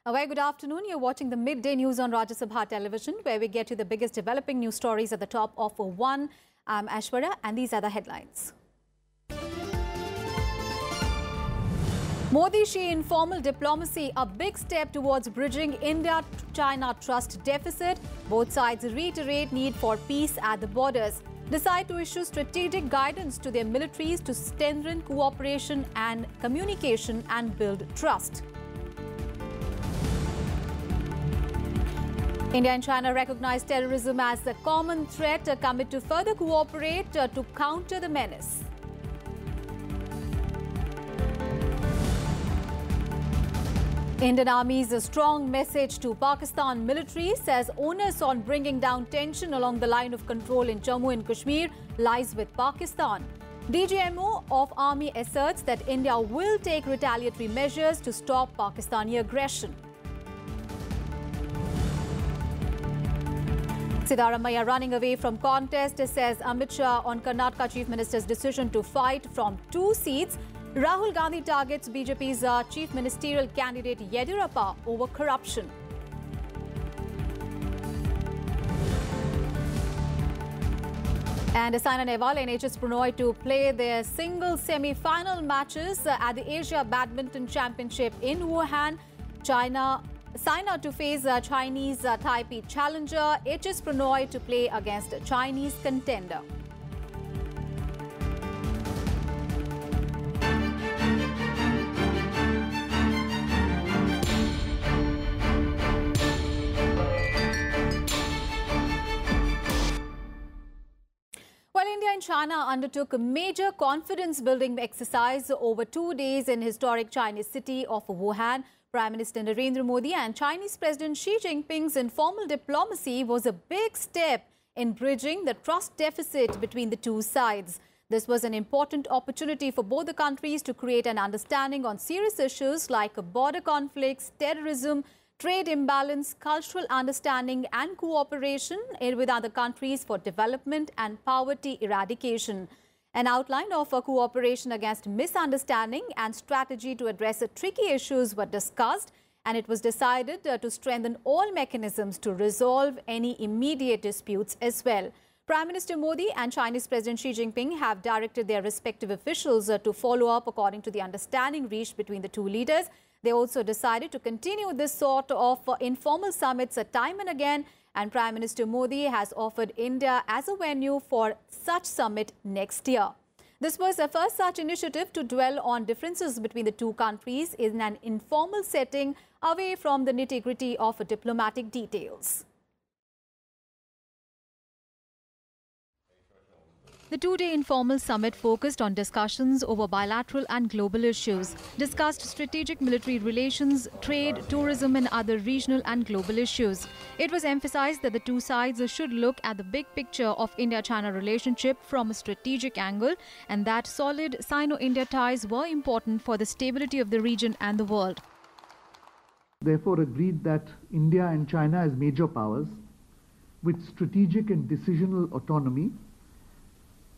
A very good afternoon. You're watching the midday news on Rajya Sabha television, where we get you the biggest developing news stories at the top of one. I'm Ashwarya, and these are the headlines. Modi-Xi informal diplomacy, a big step towards bridging India-China trust deficit. Both sides reiterate need for peace at the borders. Decide to issue strategic guidance to their militaries to strengthen cooperation and communication and build trust. India and China recognize terrorism as the common threat, commit to further cooperate to counter the menace. Indian Army's strong message to Pakistan military says onus on bringing down tension along the line of control in Jammu and Kashmir lies with Pakistan. DGMO of Army asserts that India will take retaliatory measures to stop Pakistani aggression. Siddaramaiah running away from contest, says Amit Shah on Karnataka Chief Minister's decision to fight from 2 seats. Rahul Gandhi targets BJP's Chief Ministerial candidate Yediyurappa over corruption. And Saina Nehwal and HS Pranoy to play their single semi-final matches at the Asia Badminton Championship in Wuhan, China. Saina to face a Chinese Taipei challenger, HS Pranoy to play against a Chinese contender. Well, India and China undertook a major confidence-building exercise over 2 days in historic Chinese city of Wuhan. Prime Minister Narendra Modi and Chinese President Xi Jinping's informal diplomacy was a big step in bridging the trust deficit between the two sides. This was an important opportunity for both the countries to create an understanding on serious issues like border conflicts, terrorism, trade imbalance, cultural understanding and cooperation with other countries for development and poverty eradication. An outline of a cooperation against misunderstanding and strategy to address tricky issues were discussed, and it was decided to strengthen all mechanisms to resolve any immediate disputes as well. Prime Minister Modi and Chinese President Xi Jinping have directed their respective officials to follow up according to the understanding reached between the two leaders. They also decided to continue this sort of informal summits time and again, and Prime Minister Modi has offered India as a venue for such summit next year. This was the first such initiative to dwell on differences between the two countries in an informal setting away from the nitty-gritty of diplomatic details. The 2-day informal summit focused on discussions over bilateral and global issues, discussed strategic military relations, trade, tourism and other regional and global issues. It was emphasized that the two sides should look at the big picture of India-China relationship from a strategic angle, and that solid Sino-India ties were important for the stability of the region and the world. Therefore agreed that India and China as major powers with strategic and decisional autonomy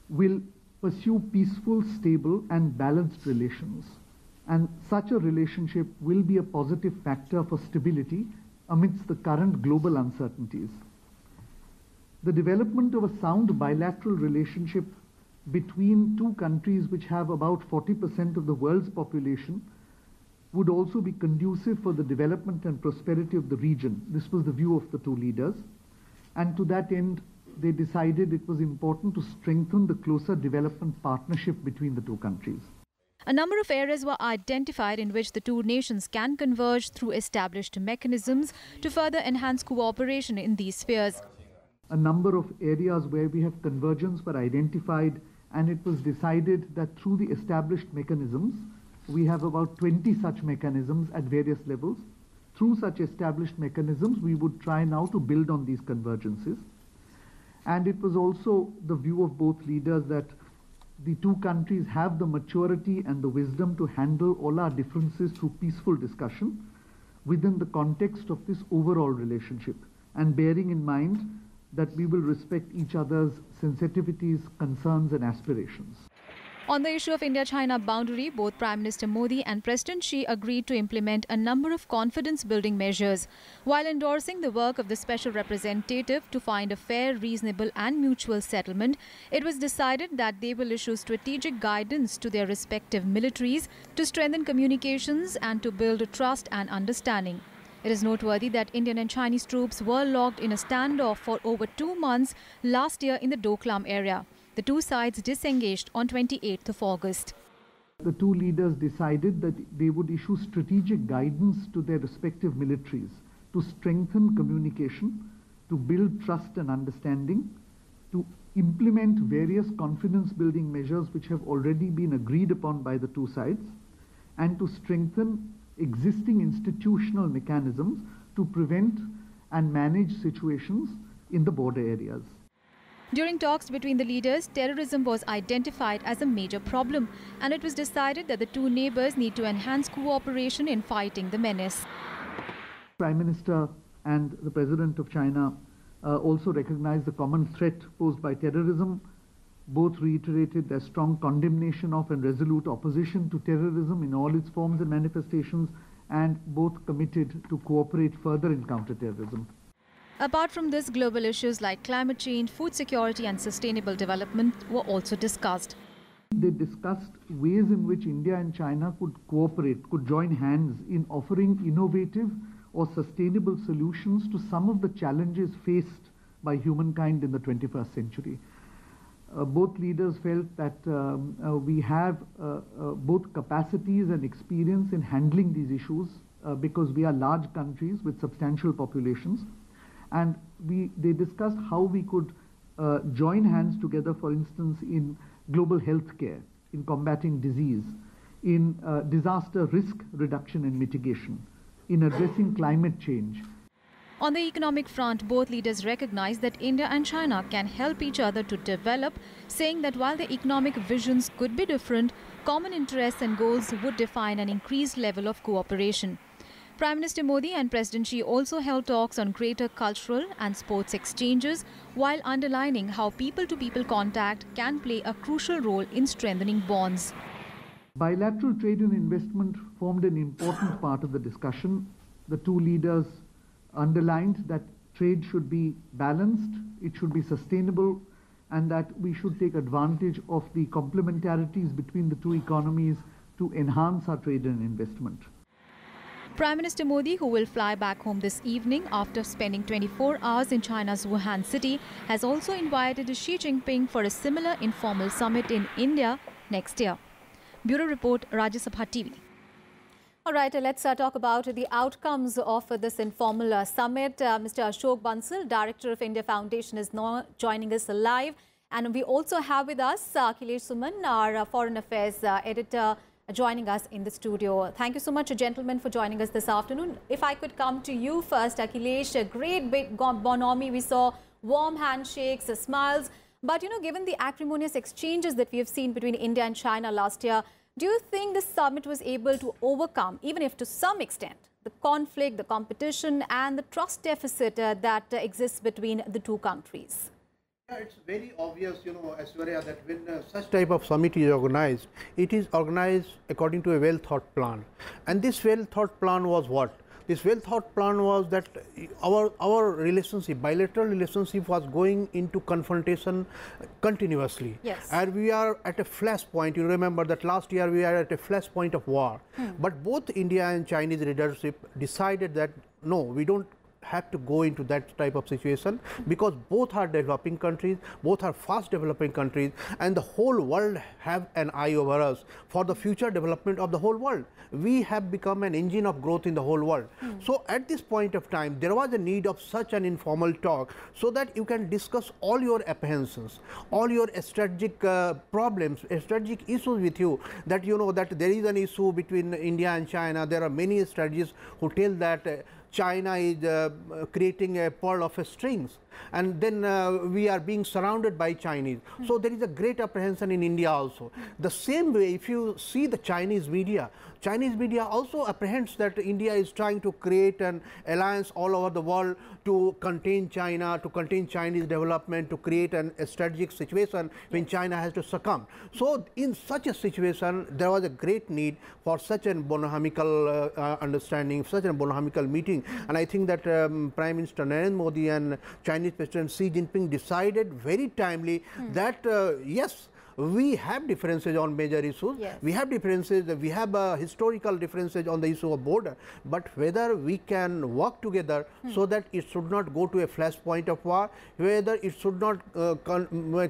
will pursue peaceful, stable and balanced relations. And such a relationship will be a positive factor for stability amidst the current global uncertainties. The development of a sound bilateral relationship between two countries which have about 40% of the world's population would also be conducive for the development and prosperity of the region. This was the view of the two leaders. And to that end, they decided it was important to strengthen the closer development partnership between the two countries. A number of areas were identified in which the two nations can converge through established mechanisms to further enhance cooperation in these spheres. A number of areas where we have convergence were identified, and it was decided that through the established mechanisms, we have about 20 such mechanisms at various levels. Through such established mechanisms, we would try now to build on these convergences. And it was also the view of both leaders that the two countries have the maturity and the wisdom to handle all our differences through peaceful discussion within the context of this overall relationship, and bearing in mind that we will respect each other's sensitivities, concerns and aspirations. On the issue of India-China boundary, both Prime Minister Modi and President Xi agreed to implement a number of confidence-building measures. While endorsing the work of the special representative to find a fair, reasonable and mutual settlement, it was decided that they will issue strategic guidance to their respective militaries to strengthen communications and to build trust and understanding. It is noteworthy that Indian and Chinese troops were locked in a standoff for over 2 months last year in the Doklam area. The two sides disengaged on 28th of August. The two leaders decided that they would issue strategic guidance to their respective militaries to strengthen communication, to build trust and understanding, to implement various confidence-building measures which have already been agreed upon by the two sides, and to strengthen existing institutional mechanisms to prevent and manage situations in the border areas. During talks between the leaders, terrorism was identified as a major problem, and it was decided that the two neighbors need to enhance cooperation in fighting the menace. Prime Minister and the President of China also recognized the common threat posed by terrorism. Both reiterated their strong condemnation of and resolute opposition to terrorism in all its forms and manifestations, and both committed to cooperate further in counter-terrorism. Apart from this, global issues like climate change, food security and sustainable development were also discussed. They discussed ways in which India and China could cooperate, could join hands in offering innovative or sustainable solutions to some of the challenges faced by humankind in the 21st century. Both leaders felt that we have both capacities and experience in handling these issues because we are large countries with substantial populations. And they discussed how we could join hands together, for instance, in global health care, in combating disease, in disaster risk reduction and mitigation, in addressing climate change. On the economic front, both leaders recognized that India and China can help each other to develop, saying that while the economic visions could be different, common interests and goals would define an increased level of cooperation. Prime Minister Modi and President Xi also held talks on greater cultural and sports exchanges, while underlining how people-to-people contact can play a crucial role in strengthening bonds. Bilateral trade and investment formed an important part of the discussion. The two leaders underlined that trade should be balanced, it should be sustainable, and that we should take advantage of the complementarities between the two economies to enhance our trade and investment. Prime Minister Modi, who will fly back home this evening after spending 24 hours in China's Wuhan city, has also invited Xi Jinping for a similar informal summit in India next year. Bureau Report, Rajya Sabha TV. All right, let's talk about the outcomes of this informal summit. Mr. Ashok Bansal, Director of India Foundation, is now joining us live. And we also have with us Akhilesh Suman, our Foreign Affairs Editor, joining us in the studio. Thank you so much, gentlemen, for joining us this afternoon. If I could come to you first, Akhilesh, a great big bonhomie. We saw warm handshakes, smiles. But, you know, given the acrimonious exchanges that we have seen between India and China last year, do you think the summit was able to overcome, even if to some extent, the conflict, the competition and the trust deficit that exists between the two countries? Yeah, it's very obvious, you know, Aishwarya, that when such type of summit is organized, it is organized according to a well-thought plan. And this well-thought plan was what? This well-thought plan was that our relationship, bilateral relationship, was going into confrontation continuously. Yes. And we are at a flashpoint. You remember that last year we are at a flashpoint of war. But both India and Chinese leadership decided that no, we don't have to go into that type of situation, because both are developing countries, both are fast developing countries, and the whole world have an eye over us for the future development of the whole world. We have become an engine of growth in the whole world. So at this point of time, there was a need of such an informal talk so that you can discuss all your apprehensions, all your strategic problems, strategic issues with you, that you know that there is an issue between India and China. There are many strategists who tell that China is creating a pearl of strings, and then we are being surrounded by Chinese. So there is a great apprehension in India also. The same way, if you see the Chinese media also apprehends that India is trying to create an alliance all over the world to contain China, to contain Chinese development, to create a strategic situation when China has to succumb. So in such a situation, there was a great need for such an bonahamical understanding, such a bonahamical meeting. And I think that Prime Minister Narendra Modi and Chinese President Xi Jinping decided very timely that yes, we have differences on major issues. Yes. We have differences. We have historical differences on the issue of border. But whether we can work together so that it should not go to a flashpoint of war, whether it should not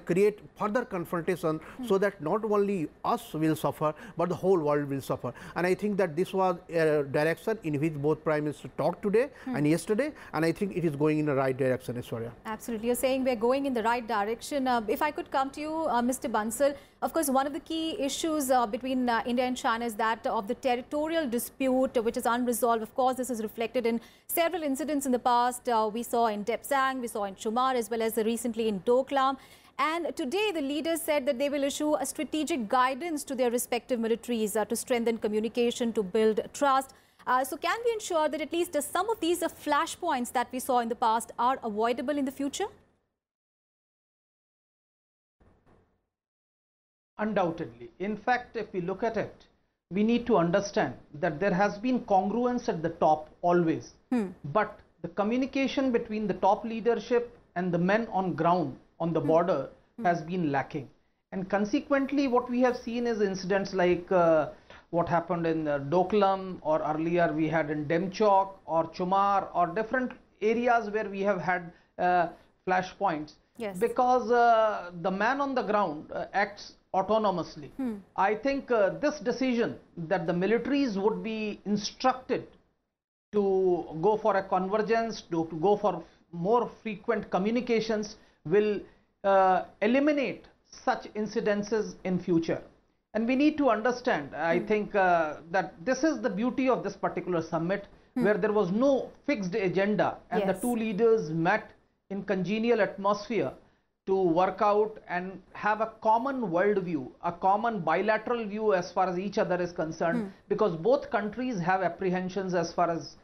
create further confrontation, so that not only us will suffer, but the whole world will suffer. And I think that this was a direction in which both Prime Ministers talked today and yesterday, and I think it is going in the right direction, Aishwarya. Absolutely. You're saying we're going in the right direction. If I could come to you, Mr. Bansal, of course, one of the key issues between India and China is that of the territorial dispute, which is unresolved. Of course, this is reflected in several incidents in the past. We saw in Depsang, we saw in Chumar, as well as recently in Doklam. And today, the leaders said that they will issue a strategic guidance to their respective militaries to strengthen communication, to build trust. So can we ensure that at least some of these flashpoints that we saw in the past are avoidable in the future? Undoubtedly. In fact, if we look at it, we need to understand that there has been congruence at the top always. But the communication between the top leadership and the men on ground on the border has been lacking. And consequently, what we have seen is incidents like what happened in Doklam, or earlier we had in Demchok or Chumar, or different areas where we have had flashpoints. Yes. Because the man on the ground acts autonomously. I think this decision that the militaries would be instructed to go for a convergence, to go for more frequent communications, will eliminate such incidences in future. And we need to understand, I think that this is the beauty of this particular summit, where there was no fixed agenda, and the two leaders met in congenial atmosphere to work out and have a common worldview, a common bilateral view as far as each other is concerned, because both countries have apprehensions as far as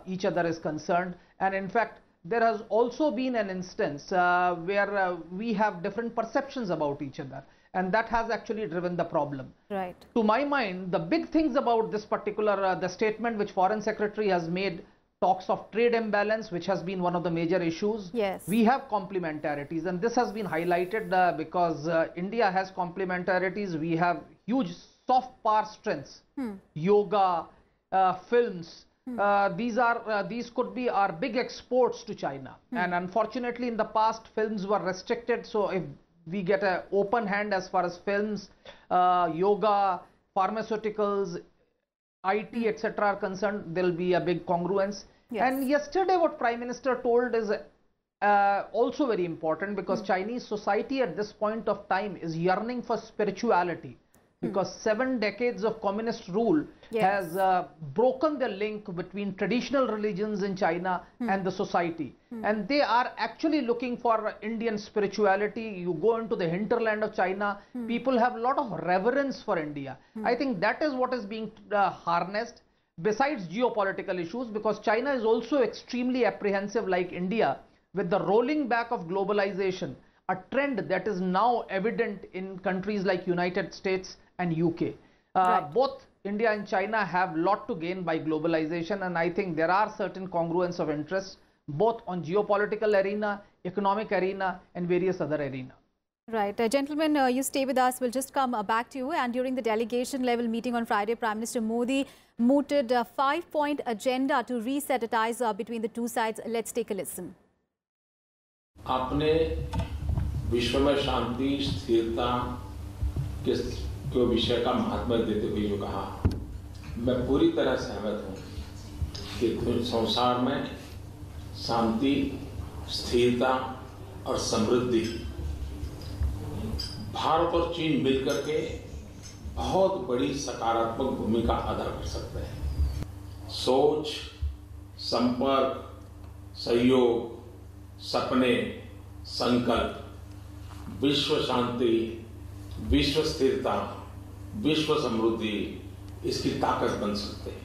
each other is concerned. And in fact, there has also been an instance where we have different perceptions about each other, and that has actually driven the problem. Right. To my mind, the big things about this particular, the statement which Foreign Secretary has made, talks of trade imbalance, which has been one of the major issues. Yes. We have complementarities, and this has been highlighted because India has complementarities. We have huge soft power strengths, yoga, films. These could be our big exports to China. And unfortunately, in the past, films were restricted. So if we get an open hand as far as films, yoga, pharmaceuticals, IT, etc. are concerned, there will be a big congruence. Yes. And yesterday what Prime Minister told is also very important, because Chinese society at this point of time is yearning for spirituality, because 7 decades of communist rule has broken the link between traditional religions in China and the society. And they are actually looking for Indian spirituality. You go into the hinterland of China, people have a lot of reverence for India. I think that is what is being harnessed, besides geopolitical issues, because China is also extremely apprehensive, like India, with the rolling back of globalization, a trend that is now evident in countries like United States and UK. Both India and China have a lot to gain by globalization, and I think there are certain congruence of interest both on geopolitical arena, economic arena, and various other arena. Right. Gentlemen, you stay with us. We'll just come back to you. And during the delegation level meeting on Friday, Prime Minister Modi mooted a 5-point agenda to reset ties between the two sides. Let's take a listen. आपने विश्व में शांति स्थिरता के विषय का महत्व देते हुए जो कहा, मैं पूरी तरह सहमत हूं कि संसार में शांति, स्थिरता और समृद्धि भारत और चीन मिलकर के बहुत बड़ी सकारात्मक भूमिका अदा कर सकते हैं। सोच, संपर्क, सहयोग, सपने, संकल्प, विश्व शांति, विश्व स्थिरता, विश्व समृद्धि इसकी ताकत बन सकते हैं.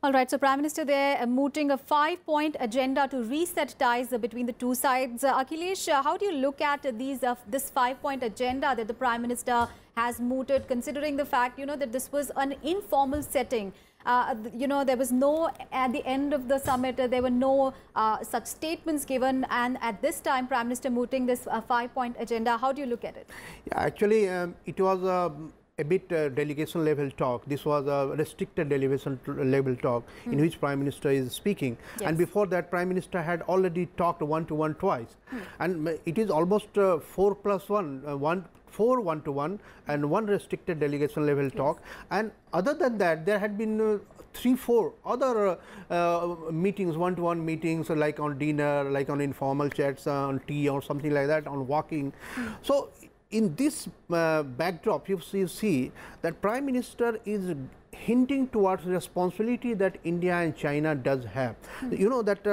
All right, so Prime Minister there mooting a 5-point agenda to reset ties between the two sides. Akhilesh, how do you look at this 5-point agenda that the Prime Minister has mooted, considering the fact, that this was an informal setting? There was no, at the end of the summit, there were no such statements given, and at this time, Prime Minister mooting this 5-point agenda. How do you look at it? Yeah, actually, it was a bit delegation level talk. This was a restricted delegation level talk in which Prime Minister is speaking. Yes. And before that, Prime Minister had already talked one-to-one twice. And it is almost 4 plus 1, 4 one-to-one and 1 restricted delegation level talk. And other than that, there had been 3-4 other meetings, one-to-one meetings, like on dinner, like on informal chats, on tea or something like that, on walking. So in this backdrop, you see that Prime Minister is hinting towards responsibility that India and China does have. You know that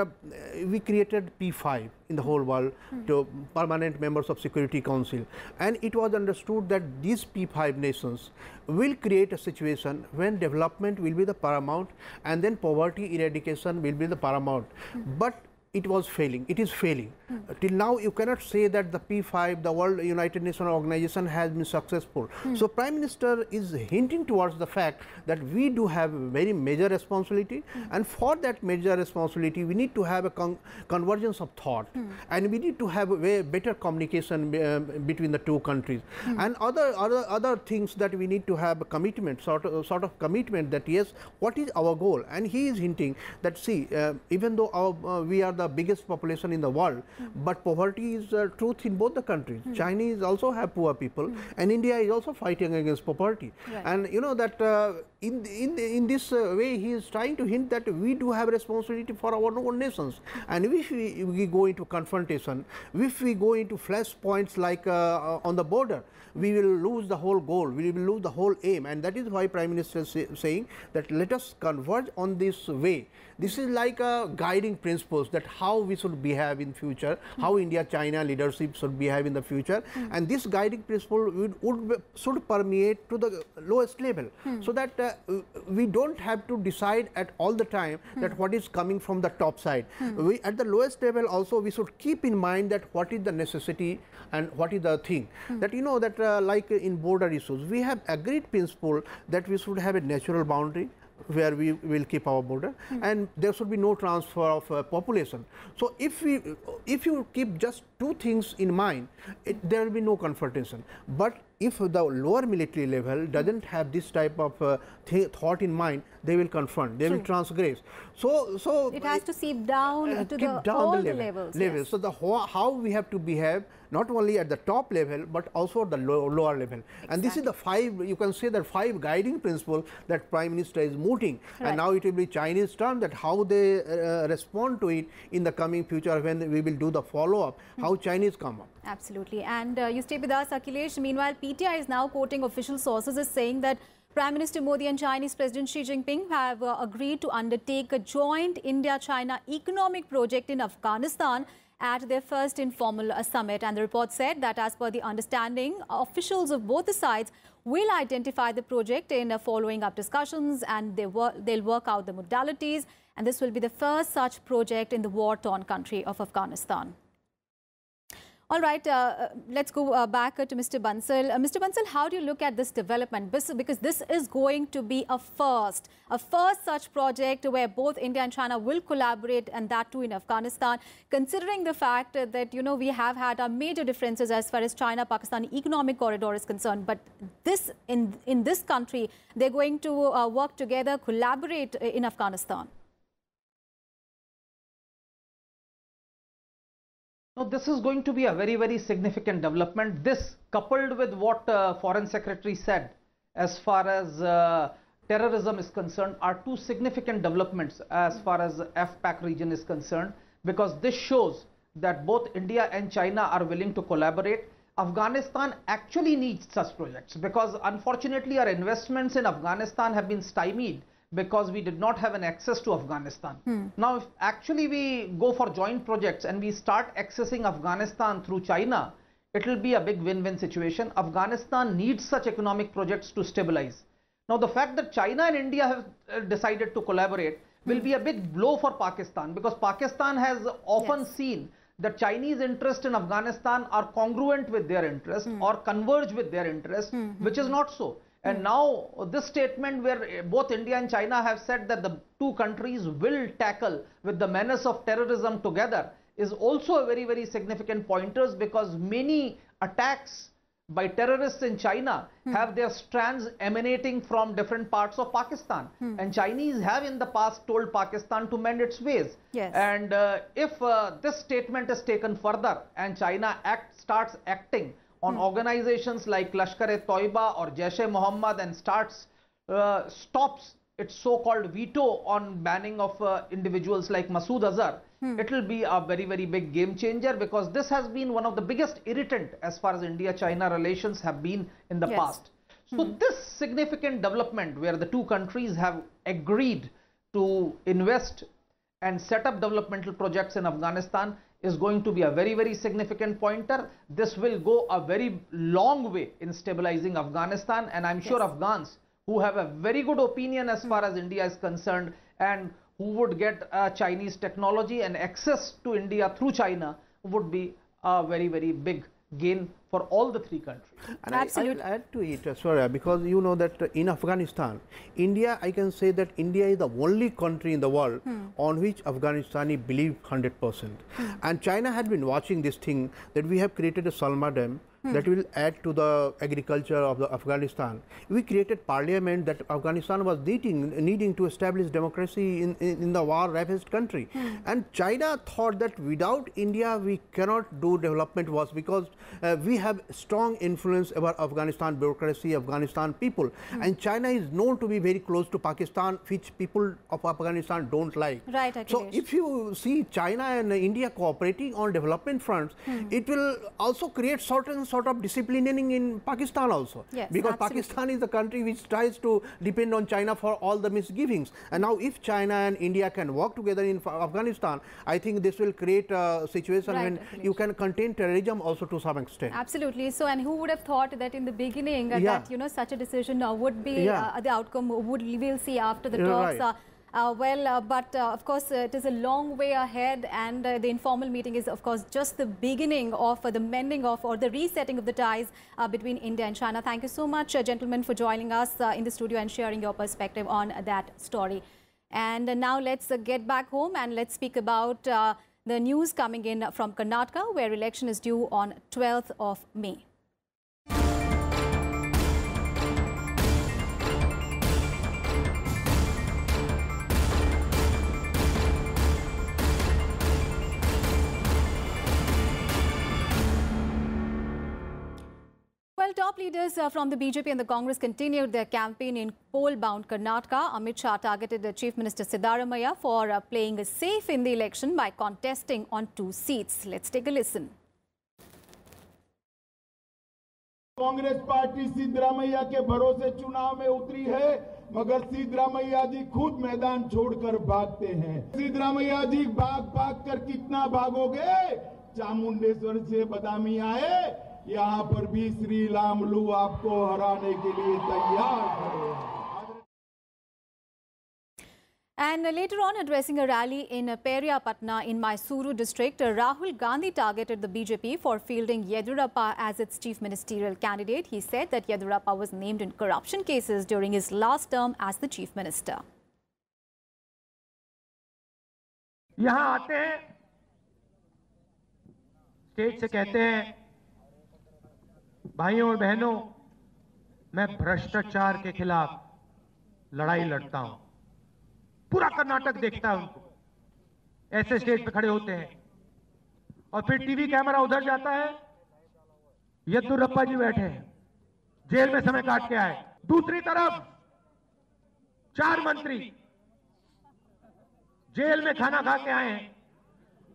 we created P5 in the whole world to permanent members of Security Council, and it was understood that these P5 nations will create a situation when development will be the paramount and then poverty eradication will be the paramount. But it was failing, it is failing. Till now, you cannot say that the P5, the World United Nations Organization, has been successful. So Prime Minister is hinting towards the fact that we do have a very major responsibility, and for that major responsibility, we need to have a convergence of thought, and we need to have a way better communication between the two countries. And other things that we need to have a commitment, sort of commitment that yes, what is our goal? And he is hinting that see, even though we are the biggest population in the world, but poverty is truth in both the countries. Chinese also have poor people, and India is also fighting against poverty. Right. And you know that in this way, he is trying to hint that we do have responsibility for our own nations. And if we go into confrontation, if we go into flashpoints like on the border, we will lose the whole goal, we will lose the whole aim. And that is why Prime Minister is saying that let us converge on this way. This is like guiding principles that how we should behave in future, how India-China leadership should behave in the future. And this guiding principle should permeate to the lowest level, so that we don't have to decide at all the time that what is coming from the top side. We, at the lowest level also, we should keep in mind that what is the necessity and what is the thing. That you know that like in border issues, we have agreed principle that we should have a natural boundary where we will keep our border, and there should be no transfer of population. So if you keep just two things in mind, there will be no confrontation. But if the lower military level doesn't have this type of thought in mind, they will confront, they will transgress. So it has to seep down to all the levels. Yes. So the how we have to behave, not only at the top level but also at the lower level. Exactly. And this is the 5, you can say that 5 guiding principles that Prime Minister is mooting. Right. And now it will be Chinese turn that how they respond to it in the coming future when we will do the follow-up, how Chinese come up. Absolutely. And you stay with us, Akhilesh. Meanwhile, PTI is now quoting official sources as saying that Prime Minister Modi and Chinese President Xi Jinping have agreed to undertake a joint India-China economic project in Afghanistan at their first informal summit. And the report said that as per the understanding, officials of both the sides will identify the project in following up discussions, and they'll work out the modalities. And this will be the first such project in the war-torn country of Afghanistan. All right, let's go back to Mr. Bansal. Mr. Bansal, how do you look at this development? Because this is going to be a first such project where both India and China will collaborate, and that too in Afghanistan, considering the fact that, you know, we have had our major differences as far as China-Pakistan economic corridor is concerned. But this in this country, they're going to work together, collaborate in Afghanistan. Now, this is going to be a very, very significant development. This, coupled with what Foreign Secretary said as far as terrorism is concerned, are 2 significant developments as far as FPAC region is concerned, because this shows that both India and China are willing to collaborate. Afghanistan actually needs such projects because unfortunately our investments in Afghanistan have been stymied because we did not have an access to Afghanistan. Now, if actually we go for joint projects and we start accessing Afghanistan through China, it will be a big win-win situation. Afghanistan needs such economic projects to stabilize. Now, the fact that China and India have decided to collaborate will be a big blow for Pakistan, because Pakistan has often seen that Chinese interest in Afghanistan are congruent with their interest or converge with their interest, which is not so. And now this statement where both India and China have said that the two countries will tackle with the menace of terrorism together is also a very, very significant pointers, because many attacks by terrorists in China have their strands emanating from different parts of Pakistan. And Chinese have in the past told Pakistan to mend its ways. Yes. And if this statement is taken further and China starts acting on organizations like Lashkar-e-Toiba or Jaish-e-Mohammed and stops its so-called veto on banning of individuals like Masood Azhar, it will be a very, very big game changer, because this has been one of the biggest irritant as far as India-China relations have been in the past. So this significant development where the two countries have agreed to invest and set up developmental projects in Afghanistan is going to be a very, very significant pointer. This will go a very long way in stabilizing Afghanistan, and I'm sure Afghans who have a very good opinion as far as India is concerned and who would get Chinese technology and access to India through China would be a very, very big gain for all the three countries. And I'll add to it, Swarya, because you know that in Afghanistan, India, I can say that India is the only country in the world on which Afghanistani believe 100%. And China had been watching this thing, that we have created a Salma Dam that will add to the agriculture of the Afghanistan. We created parliament that Afghanistan was needing to establish democracy in the war-ravaged country. And China thought that without India we cannot do development was because we have strong influence over Afghanistan bureaucracy, Afghanistan people. And China is known to be very close to Pakistan, which people of Afghanistan don't like. Right, Akhilesh. So if you see China and India cooperating on development fronts, it will also create certain sort of disciplining in Pakistan also. Yes, because absolutely. Pakistan is the country which tries to depend on China for all the misgivings. And now if China and India can work together in Afghanistan, I think this will create a situation when you can contain terrorism also to some extent. Absolutely. So, and who would have thought that in the beginning that, you know, such a decision would be the outcome we'll see after the talks. But of course, it is a long way ahead, and the informal meeting is, of course, just the beginning of the mending of or the resetting of the ties between India and China. Thank you so much, gentlemen, for joining us in the studio and sharing your perspective on that story. And now let's get back home and let's speak about the news coming in from Karnataka, where election is due on 12th of May. Well, top leaders from the BJP and the Congress continued their campaign in poll-bound Karnataka. Amit Shah targeted the Chief Minister Siddaramaiah for playing safe in the election by contesting on 2 seats. Let's take a listen. Congress party Siddaramaiah के भरोसे चुनाव में उतरी है, मगर सिद्धरामैया जी खुद मैदान छोड़कर भागते हैं। सिद्धरामैया जी भाग कर कितना भागोगे? चामुंडेश्वर से बदामी आए, यहाँ पर भी श्री रामलू आपको हराने के लिए तैयार खड़े हैं। And later on, addressing a rally in Periyapatna in Mysuru district, Rahul Gandhi targeted the BJP for fielding Yediyurappa as its chief ministerial candidate. He said that Yediyurappa was named in corruption cases during his last term as the chief minister. यहाँ आते हैं, stage से कहते हैं, भाइयों और बहनों, मैं भ्रष्टाचार के खिलाफ लड़ाई लड़ता हूं। पूरा कर्नाटक देखता है उनको, ऐसे स्टेज पे खड़े होते हैं और फिर टीवी कैमरा उधर जाता है, येदियुरप्पा जी बैठे हैं, जेल में समय काट के आए। दूसरी तरफ 4 मंत्री जेल में खाना खा के आए हैं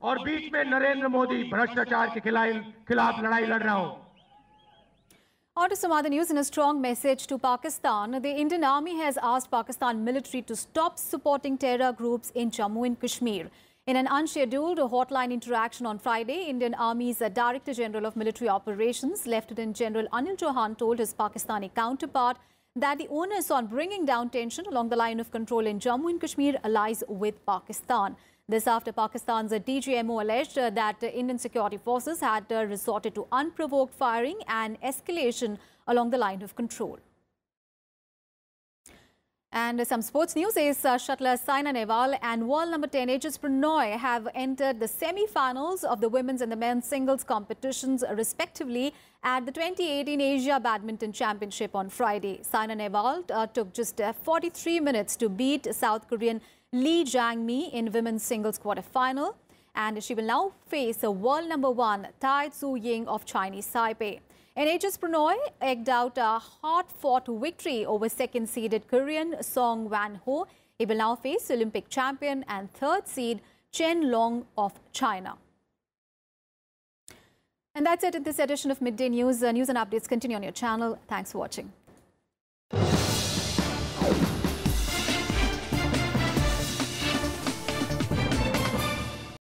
और बीच में नरेंद्र मोदी भ्रष्टाचार के खिलाफ लड़ाई लड़ रहा हूं। On to some other news. In a strong message to Pakistan, the Indian Army has asked Pakistan military to stop supporting terror groups in Jammu and Kashmir. In an unscheduled hotline interaction on Friday, Indian Army's Director General of Military Operations, Lieutenant General Anil Chauhan, told his Pakistani counterpart that the onus on bringing down tension along the line of control in Jammu and Kashmir lies with Pakistan. This after Pakistan's DGMO alleged that Indian security forces had resorted to unprovoked firing and escalation along the line of control. And some sports news is shuttler Saina Nehwal and world number 10 Aegis Pranoy have entered the semi-finals of the women's and the men's singles competitions respectively at the 2018 Asia Badminton Championship on Friday. Saina Nehwal took just 43 minutes to beat South Korean Lee Jang-mi in women's singles quarter-final, and she will now face world number 1 Tai Tzu-ying of Chinese Taipei. And Aegis Pranoy egged out a hard-fought victory over second-seeded Korean Song Wan-ho. He will now face Olympic champion and third seed Chen Long of China. And that's it in this edition of Midday News. News and updates continue on your channel. Thanks for watching.